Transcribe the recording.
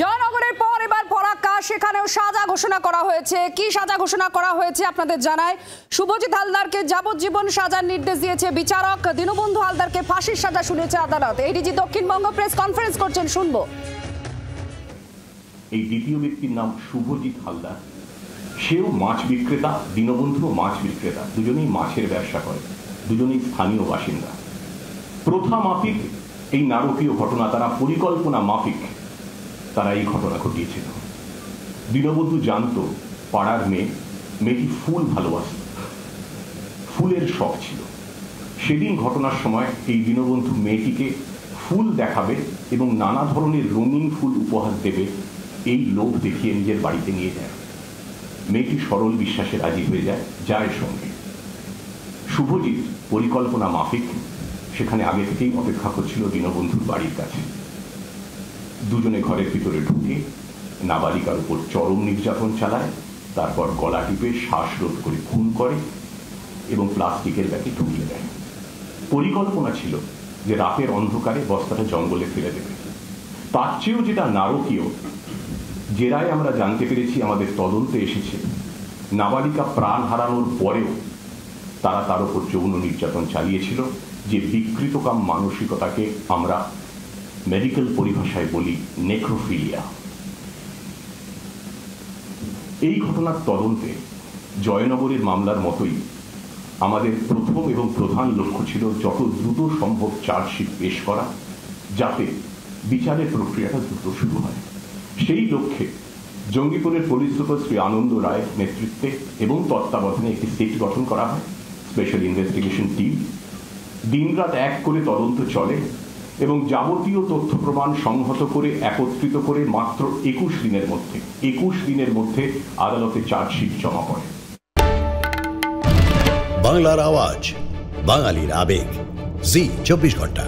জয়নগরের পর এবার ফরাক্কা, সেখানেও সাজা ঘোষণা করা হয়েছে। কি সাজা ঘোষণা করা হয়েছে আপনাদের জানায়। শুভজিৎ হালদারকে যাবজ্জীবন সাজার নির্দেশ দিয়েছে বিচারক। দীনবন্ধু হালদারকে ফাঁসির সাজা শুনিয়েছে আদালত। এডিজি দক্ষিণবঙ্গ প্রেস কনফারেন্স করছেন, শুনবো। এই দ্বিতীয় ব্যক্তির নাম শুভজিৎ হালদার। সেও মাছ বিক্রেতা, দীনবন্ধুও মাছ বিক্রেতা। দুজনেই মাছের ব্যবসা করে, দুজনেই স্থানীয় বাসিন্দা। প্রথা মাফিক এই নারকীয় ঘটনা, তারা পরিকল্পনা মাফিক তারা এই ঘটনা ঘটিয়েছিল। দীনবন্ধু জানতো পাড়ার মেয়েটি ফুল ভালোবাসত, ফুলের শখ ছিল। সেদিন ঘটনার সময় এই দীনবন্ধু মেয়েটিকে ফুল দেখাবে এবং নানা ধরনের রঙিন ফুল উপহার দেবে, এই লোভ দেখিয়ে নিজের বাড়িতে নিয়ে যায়। মেয়েটি সরল বিশ্বাসে রাজি হয়ে যায় জায়ের সঙ্গে। শুভজিৎ পরিকল্পনা মাফিক সেখানে আগে থেকেই অপেক্ষা করছিল দীনবন্ধুর বাড়ির কাছে। দুজনে ঘরের ভিতরে ঢুকে নাবালিকার উপর চরম নির্যাতন চালায়, তারপর গলা টিপে শ্বাসরোধ করে খুন করে এবং প্লাস্টিকের ব্যাগে ঢুকিয়ে দেয়। পরিকল্পনা ছিল যে রাতের অন্ধকারে বস্তাটা জঙ্গলে ফেলে দেবে। তার চেয়েও যেটা নারকীয়, জেরায় আমরা জানতে পেরেছি, আমাদের তদন্তে এসেছে, নাবালিকা প্রাণ হারানোর পরেও তারা তার উপর যৌন নির্যাতন চালিয়েছিল, যে বিকৃতকাম মানসিকতাকে আমরা মেডিকেল পরিভাষায় বলি নেক্রোফিলিয়া। এই ঘটনার তদন্তে জয়নগরের মামলার মতোই আমাদের প্রথম এবং প্রধান লক্ষ্য ছিল যত দ্রুত সম্ভব চার্জশিট পেশ করা, যাতে বিচারের প্রক্রিয়াটা দ্রুত শুরু হয়। সেই লক্ষ্যে জঙ্গিপুরের পুলিশ সুপার শ্রী আনন্দ রায়ের নেতৃত্বে এবং তত্ত্বাবধানে একটি সেট গঠন করা হয়, স্পেশাল ইনভেস্টিগেশন টিম। দিনরাত এক করে তদন্ত চলে এবং যাবতীয় তথ্য প্রমাণ সংহত করে একত্রিত করে মাত্র 21 দিনের মধ্যে আদালতে চার্জশিট জমা পড়ে। বাংলার আওয়াজ, বাঙালির আবেগ, জি 24 ঘন্টা।